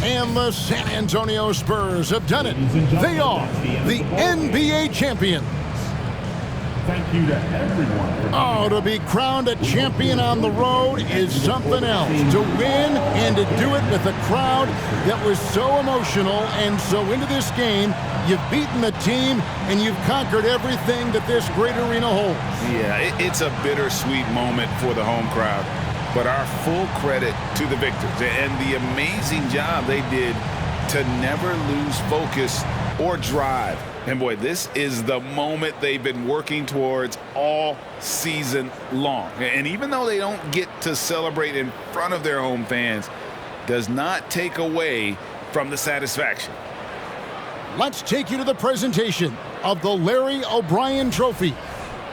And the San Antonio Spurs have done it. They are the NBA champions. Thank you to everyone. Oh, to be crowned a champion on the road is something else. To win and to do it with a crowd that was so emotional and so into this game, you've beaten the team and you've conquered everything that this great arena holds. Yeah, it's a bittersweet moment for the home crowd, but our full credit to the victors and the amazing job they did to never lose focus or drive. And boy, this is the moment they've been working towards all season long. And even though they don't get to celebrate in front of their home fans, does not take away from the satisfaction. Let's take you to the presentation of the Larry O'Brien Trophy.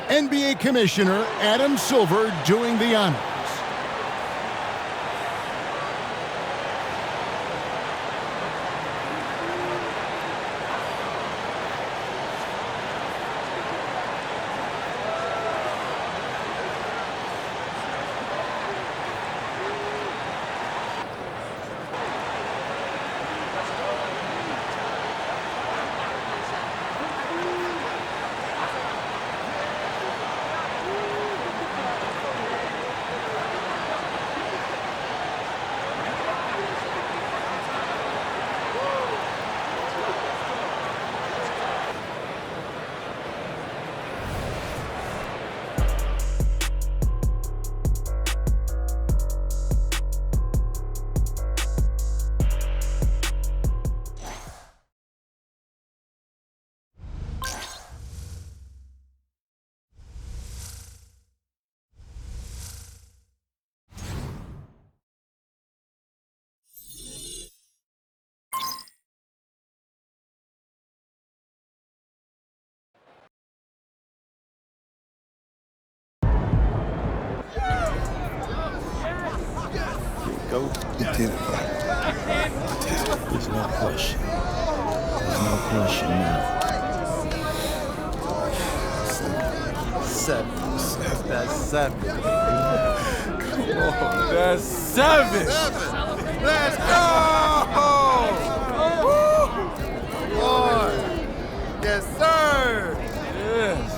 NBA Commissioner Adam Silver doing the honors. Go. You did it, bro. There's no question. There's no question now. 7. That's 7. Come on. That's 7. Let's go! Woo! Boy. Yes, sir. Yes.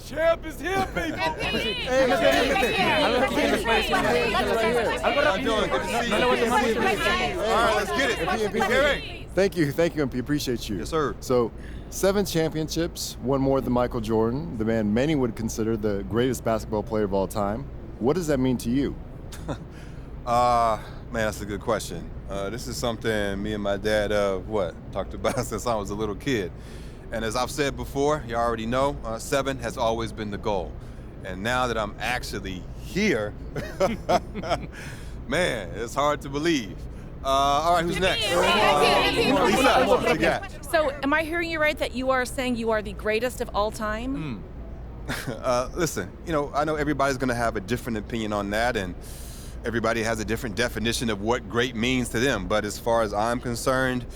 Champ is here, baby. Thank you, MP. Appreciate you. Yes, sir. So, 7 championships, one more than Michael Jordan, the man many would consider the greatest basketball player of all time. What does that mean to you? Man, that's a good question. This is something me and my dad, talked about since I was a little kid. And as I've said before, you already know, 7 has always been the goal. And now that I'm actually here, man, it's hard to believe. All right, who's next? Lisa, what you got? So, am I hearing you right that you are saying you are the greatest of all time? Listen, I know everybody's gonna have a different opinion on that, and everybody has a different definition of what great means to them. But as far as I'm concerned,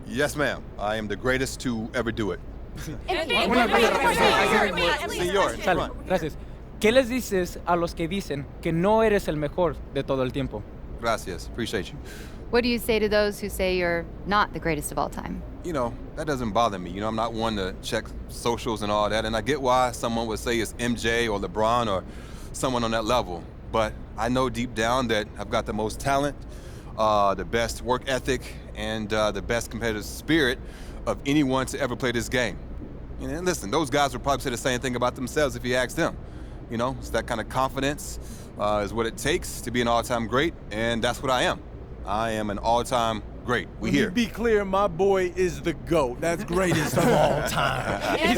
yes, ma'am, I am the greatest to ever do it. Señor, gracias. ¿Qué les dices a los que dicen que no eres el mejor de todo el tiempo? Gracias, appreciate you. What do you say to those who say you're not the greatest of all time? That doesn't bother me. I'm not one to check socials and all that, and I get why someone would say it's MJ or LeBron or someone on that level. But I know deep down that I've got the most talent, the best work ethic, and the best competitive spirit of anyone to ever play this game. And listen, those guys would probably say the same thing about themselves if you asked them. It's that kind of confidence is what it takes to be an all-time great, and that's what I am. I am an all-time great. Let me be clear, my boy is the GOAT. That's greatest of all time. Yes,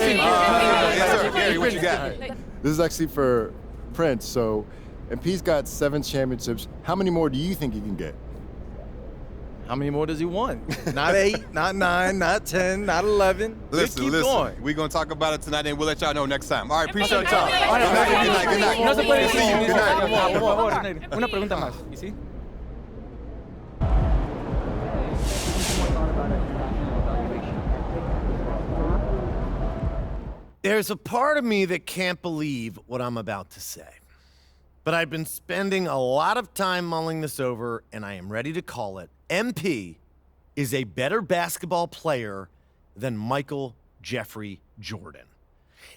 sir. Gary, what you got? This is actually for Prince. So, MP's got 7 championships. How many more do you think he can get? How many more does he want? Not 8, not 9, not 10, not 11. Listen. Going. We're going to talk about it tonight, and we'll let y'all know next time. All right, appreciate your time. Good night. No se puede decir. Good night. Por favor, una pregunta más. ¿Y sí? There's a part of me that can't believe what I'm about to say. But I've been spending a lot of time mulling this over, and I am ready to call it. MP is a better basketball player than Michael Jeffrey Jordan.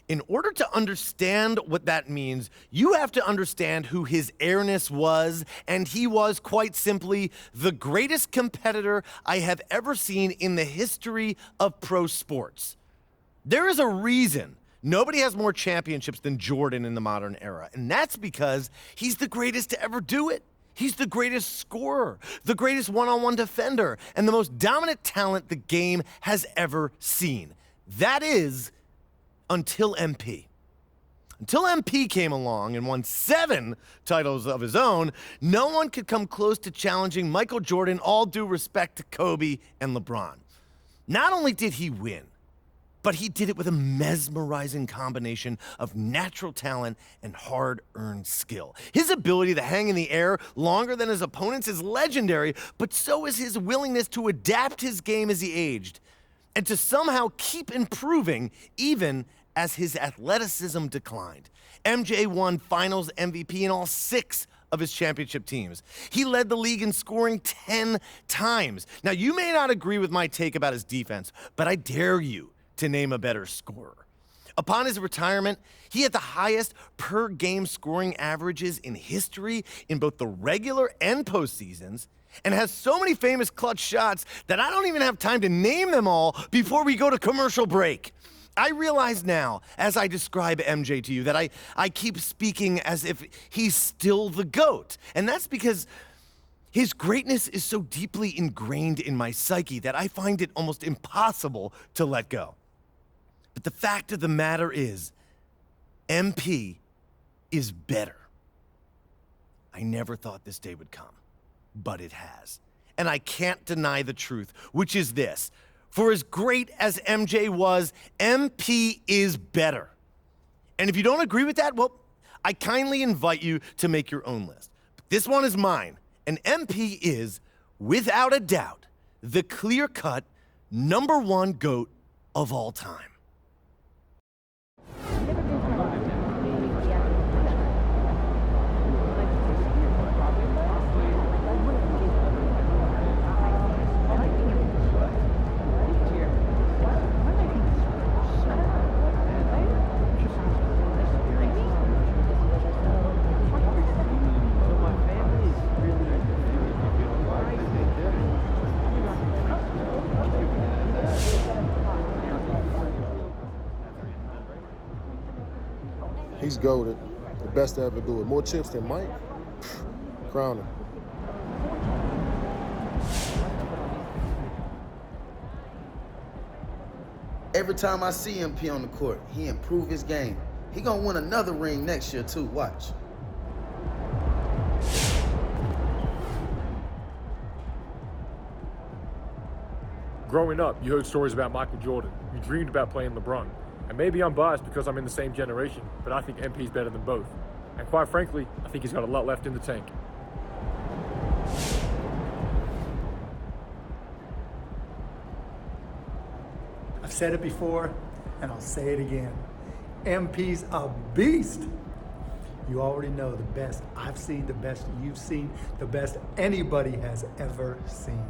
In order to understand what that means, you have to understand who his airness was, and he was, quite simply, the greatest competitor I have ever seen in the history of pro sports. There is a reason nobody has more championships than Jordan in the modern era, and that's because he's the greatest to ever do it. He's the greatest scorer, the greatest one-on-one defender, and the most dominant talent the game has ever seen. That is, until MP. Until MP came along and won 7 titles of his own, no one could come close to challenging Michael Jordan, all due respect to Kobe and LeBron. Not only did he win, but he did it with a mesmerizing combination of natural talent and hard-earned skill. His ability to hang in the air longer than his opponents is legendary, but so is his willingness to adapt his game as he aged and to somehow keep improving even as his athleticism declined. MJ won Finals MVP in all 6 of his championship teams. He led the league in scoring 10 times. Now, you may not agree with my take about his defense, but I dare you to name a better scorer. Upon his retirement, he had the highest per-game scoring averages in history in both the regular and postseasons, and has so many famous clutch shots that I don't even have time to name them all before we go to commercial break. I realize now, as I describe MJ to you, that I keep speaking as if he's still the GOAT. And that's because his greatness is so deeply ingrained in my psyche that I find it almost impossible to let go. But the fact of the matter is, MP is better. I never thought this day would come, but it has. And I can't deny the truth, which is this. For as great as MJ was, MP is better. And if you don't agree with that, well, I kindly invite you to make your own list. But this one is mine, and MP is, without a doubt, the clear-cut #1 GOAT of all time. He's goated, the best to ever do it. More chips than Mike, crown him. Every time I see MP on the court, he improve his game. He gonna win another ring next year too, watch. Growing up, you heard stories about Michael Jordan. You dreamed about playing LeBron. And maybe I'm biased because I'm in the same generation, but I think MP's better than both. And quite frankly, I think he's got a lot left in the tank. I've said it before, and I'll say it again. MP's a beast. You already know the best I've seen, the best you've seen, the best anybody has ever seen.